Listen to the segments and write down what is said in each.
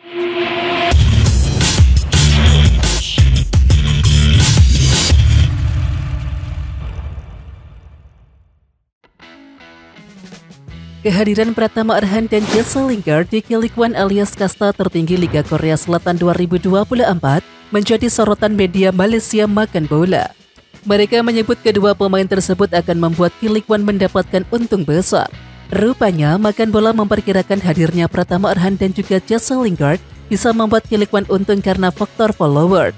Kehadiran Pratama Arhan dan Jesse Lingard di K-League One alias kasta tertinggi Liga Korea Selatan 2024 menjadi sorotan media Malaysia makan bola. Mereka menyebut kedua pemain tersebut akan membuat K-League One mendapatkan untung besar. Rupanya, makan bola memperkirakan hadirnya Pratama Arhan dan juga Jesse Lingard bisa membuat K-League One untung karena faktor followers.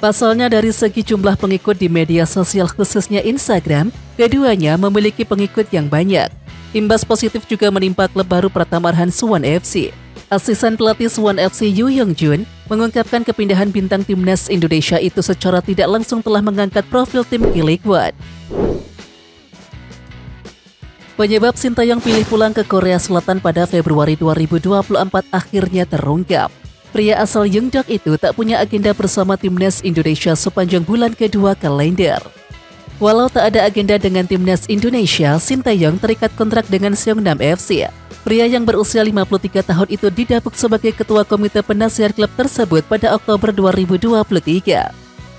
Pasalnya dari segi jumlah pengikut di media sosial khususnya Instagram, keduanya memiliki pengikut yang banyak. Imbas positif juga menimpa klub baru Pratama Arhan Suwon FC. Asisten pelatih Suwon FC Yoo Young Jun mengungkapkan kepindahan bintang timnas Indonesia itu secara tidak langsung telah mengangkat profil tim K-League One. Penyebab Sintayong pilih pulang ke Korea Selatan pada Februari 2024 akhirnya terungkap. Pria asal Yeongdeok itu tak punya agenda bersama timnas Indonesia sepanjang bulan kedua kalender. Walau tak ada agenda dengan timnas Indonesia, Sintayong terikat kontrak dengan Seongnam FC. Pria yang berusia 53 tahun itu didapuk sebagai ketua komite penasihat klub tersebut pada Oktober 2023.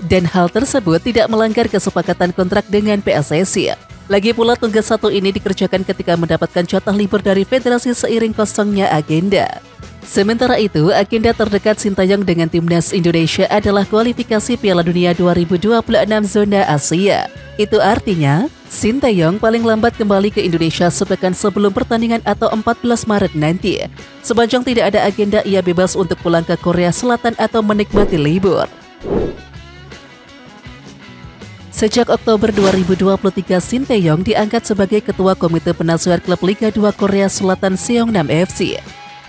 Dan hal tersebut tidak melanggar kesepakatan kontrak dengan PSSI. Lagi pula tugas satu ini dikerjakan ketika mendapatkan jatah libur dari federasi seiring kosongnya agenda. Sementara itu, agenda terdekat Sintayong dengan timnas Indonesia adalah kualifikasi Piala Dunia 2026 zona Asia. Itu artinya, Sintayong paling lambat kembali ke Indonesia sepekan sebelum pertandingan atau 14 Maret nanti. Sepanjang tidak ada agenda, ia bebas untuk pulang ke Korea Selatan atau menikmati libur. Sejak Oktober 2023, Sintayong diangkat sebagai ketua komite penasihat klub Liga 2 Korea Selatan Seongnam FC.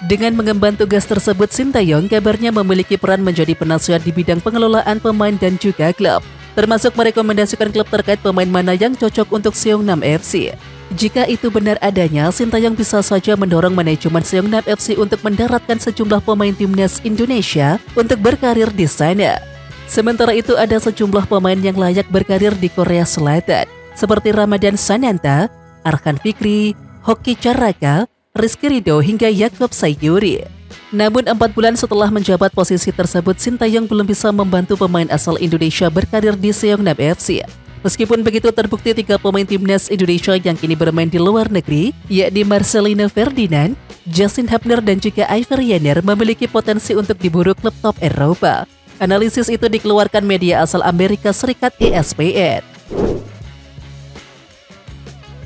Dengan mengemban tugas tersebut, Sintayong kabarnya memiliki peran menjadi penasihat di bidang pengelolaan pemain dan juga klub, termasuk merekomendasikan klub terkait pemain mana yang cocok untuk Seongnam FC. Jika itu benar adanya, Sintayong bisa saja mendorong manajemen Seongnam FC untuk mendaratkan sejumlah pemain timnas Indonesia untuk berkarir di sana. Sementara itu ada sejumlah pemain yang layak berkarir di Korea Selatan, seperti Ramadan Sananta, Arhan Fikri, Hoki Caraka, Rizky Ridho hingga Yaakob Sayuri. Namun 4 bulan setelah menjabat posisi tersebut, Sintayong belum bisa membantu pemain asal Indonesia berkarir di Seongnam FC. Meskipun begitu, terbukti 3 pemain timnas Indonesia yang kini bermain di luar negeri, yakni Marcelino Ferdinand, Justin Hapner dan juga Iver Jenner memiliki potensi untuk diburu klub top Eropa. Analisis itu dikeluarkan media asal Amerika Serikat ESPN.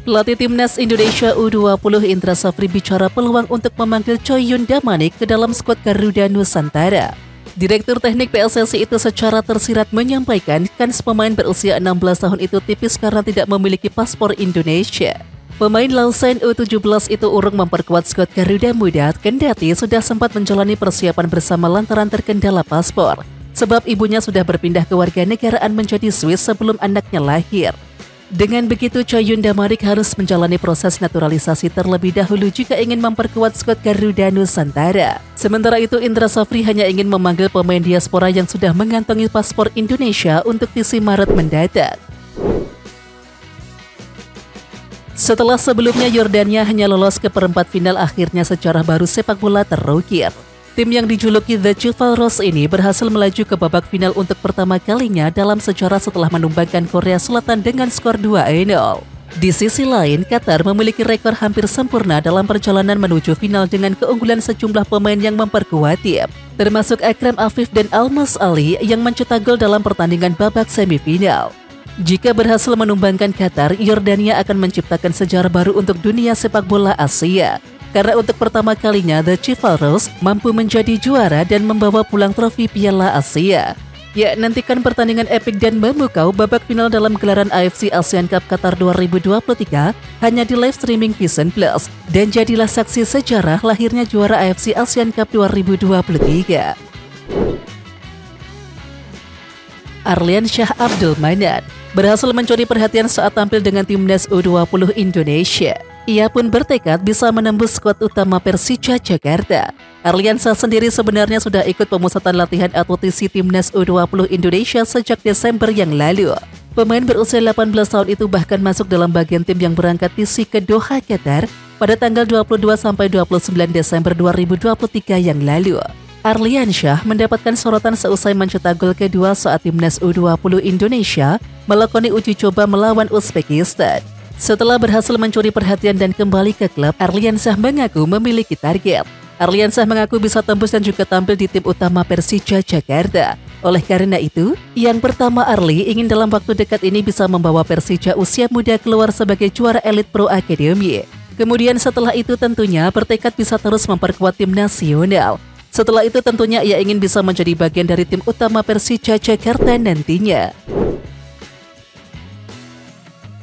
Pelatih timnas Indonesia U20 Indra Safri bicara peluang untuk memanggil Choi Yun Damanik ke dalam skuad Garuda Nusantara. Direktur teknik PSSI itu secara tersirat menyampaikan kans pemain berusia 16 tahun itu tipis karena tidak memiliki paspor Indonesia. Pemain Lausanne U17 itu urung memperkuat skuad Garuda Muda kendati sudah sempat menjalani persiapan bersama lantaran terkendala paspor, sebab ibunya sudah berpindah ke warganegaraan menjadi Swiss sebelum anaknya lahir. Dengan begitu, Choi Yun Damanik harus menjalani proses naturalisasi terlebih dahulu jika ingin memperkuat skuad Garuda Nusantara. Sementara itu, Indra Safri hanya ingin memanggil pemain diaspora yang sudah mengantongi paspor Indonesia untuk visi Maret mendatang. Setelah sebelumnya Yordania hanya lolos ke perempat final, akhirnya sejarah baru sepak bola terukir. Tim yang dijuluki The Chivalrous ini berhasil melaju ke babak final untuk pertama kalinya dalam sejarah setelah menumbangkan Korea Selatan dengan skor 2-0. Di sisi lain, Qatar memiliki rekor hampir sempurna dalam perjalanan menuju final dengan keunggulan sejumlah pemain yang memperkuat tim, termasuk Akram Afif dan Almas Ali yang mencetak gol dalam pertandingan babak semifinal. Jika berhasil menumbangkan Qatar, Yordania akan menciptakan sejarah baru untuk dunia sepak bola Asia. Karena untuk pertama kalinya The Chivalrous mampu menjadi juara dan membawa pulang trofi Piala Asia. Ya, nantikan pertandingan epik dan memukau babak final dalam gelaran AFC Asian Cup Qatar 2023 hanya di live streaming Vision Plus. Dan jadilah saksi sejarah lahirnya juara AFC Asian Cup 2023. Arlian Syah Abdul Manan berhasil mencuri perhatian saat tampil dengan timnas U20 Indonesia. Ia pun bertekad bisa menembus skuad utama Persija Jakarta. Arliansyah sendiri sebenarnya sudah ikut pemusatan latihan atletisi timnas U20 Indonesia sejak Desember yang lalu. Pemain berusia 18 tahun itu bahkan masuk dalam bagian tim yang berangkat misi ke Doha, Qatar pada tanggal 22 sampai 29 Desember 2023 yang lalu. Arliansyah mendapatkan sorotan seusai mencetak gol kedua saat timnas U20 Indonesia melakoni uji coba melawan Uzbekistan. Setelah berhasil mencuri perhatian dan kembali ke klub, Arliansyah mengaku memiliki target. Arliansyah mengaku bisa tembus dan juga tampil di tim utama Persija Jakarta. Oleh karena itu, yang pertama Arli ingin dalam waktu dekat ini bisa membawa Persija usia muda keluar sebagai juara elit Pro Academy. Kemudian setelah itu tentunya bertekad bisa terus memperkuat tim nasional. Setelah itu tentunya ia ingin bisa menjadi bagian dari tim utama Persija Jakarta nantinya.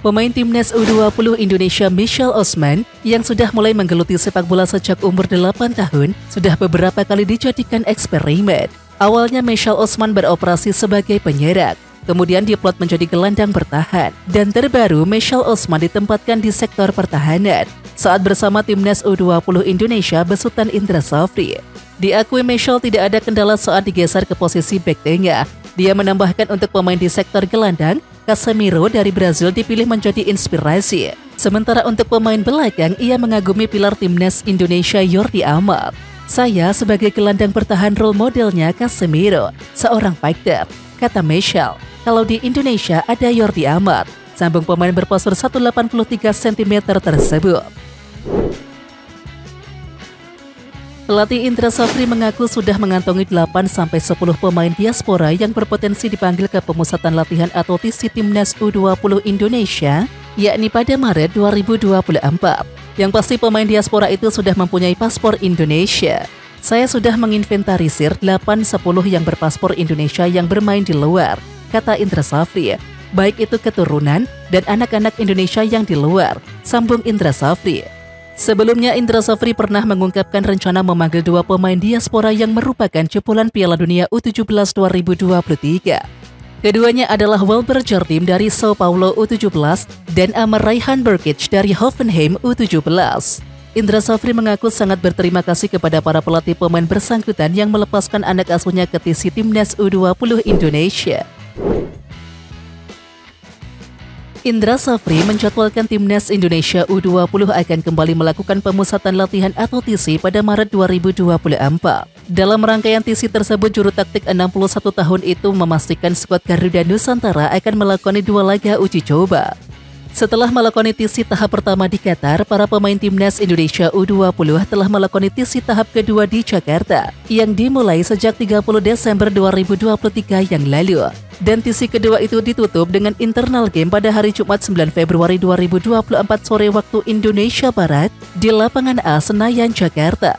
Pemain timnas U20 Indonesia Michelle Osman yang sudah mulai menggeluti sepak bola sejak umur 8 tahun sudah beberapa kali dijadikan eksperimen. Awalnya Michelle Osman beroperasi sebagai penyerang, kemudian diplot menjadi gelandang bertahan, dan terbaru Michelle Osman ditempatkan di sektor pertahanan saat bersama timnas U20 Indonesia besutan Indra Safri. Diakui Michelle tidak ada kendala saat digeser ke posisi bek tengah. Dia menambahkan untuk pemain di sektor gelandang, Casemiro dari Brazil dipilih menjadi inspirasi. Sementara untuk pemain belakang, ia mengagumi pilar timnas Indonesia Jordi Amat. Saya sebagai gelandang bertahan role modelnya Casemiro, seorang fighter, kata Michelle. Kalau di Indonesia ada Jordi Amat, sambung pemain berpostur 183 cm tersebut. Pelatih Indra Safri mengaku sudah mengantongi 8-10 pemain diaspora yang berpotensi dipanggil ke pemusatan latihan atau TC Timnas U20 Indonesia, yakni pada Maret 2024. Yang pasti pemain diaspora itu sudah mempunyai paspor Indonesia. Saya sudah menginventarisir 8-10 yang berpaspor Indonesia yang bermain di luar, kata Indra Safri. Baik itu keturunan dan anak-anak Indonesia yang di luar, sambung Indra Safri. Sebelumnya Indra Safri pernah mengungkapkan rencana memanggil 2 pemain diaspora yang merupakan jebolan Piala Dunia U17 2023. Keduanya adalah Wilber Jardim dari Sao Paulo U17 dan Amar Raihan Burkic dari Hoffenheim U17. Indra Safri mengaku sangat berterima kasih kepada para pelatih pemain bersangkutan yang melepaskan anak asuhnya ke TC Timnas U20 Indonesia. Indra Safri menjadwalkan timnas Indonesia U20 akan kembali melakukan pemusatan latihan atau TC pada Maret 2024. Dalam rangkaian TC tersebut, juru taktik 61 tahun itu memastikan skuad Garuda Nusantara akan melakoni 2 laga uji coba. Setelah melakoni TC tahap pertama di Qatar, para pemain timnas Indonesia U20 telah melakoni TC tahap kedua di Jakarta yang dimulai sejak 30 Desember 2023 yang lalu. Dan TC kedua itu ditutup dengan internal game pada hari Jumat 9 Februari 2024 sore waktu Indonesia Barat di Lapangan A Senayan, Jakarta.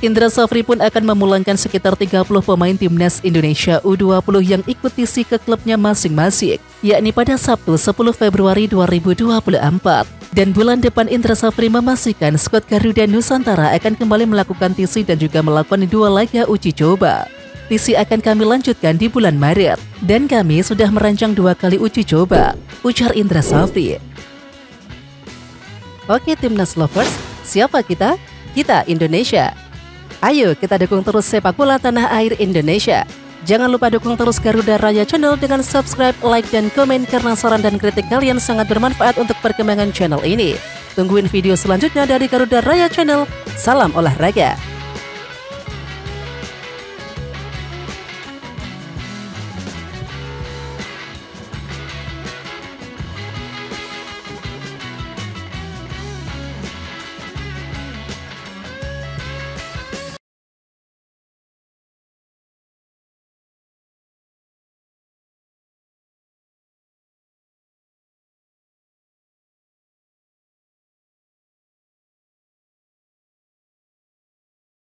Indra Safri pun akan memulangkan sekitar 30 pemain timnas Indonesia U20 yang ikut TC ke klubnya masing-masing, yakni pada Sabtu 10 Februari 2024. Dan bulan depan Indra Safri memastikan skuad Garuda Nusantara akan kembali melakukan TC dan juga melakukan 2 laga uji coba. TC akan kami lanjutkan di bulan Maret, dan kami sudah merancang 2 kali uji coba, ujar Indra Safri. Oke Timnas Lovers, siapa kita? Kita Indonesia. Ayo kita dukung terus sepak bola tanah air Indonesia. Jangan lupa dukung terus Garuda Raya Channel dengan subscribe, like, dan komen karena saran dan kritik kalian sangat bermanfaat untuk perkembangan channel ini. Tungguin video selanjutnya dari Garuda Raya Channel. Salam olahraga.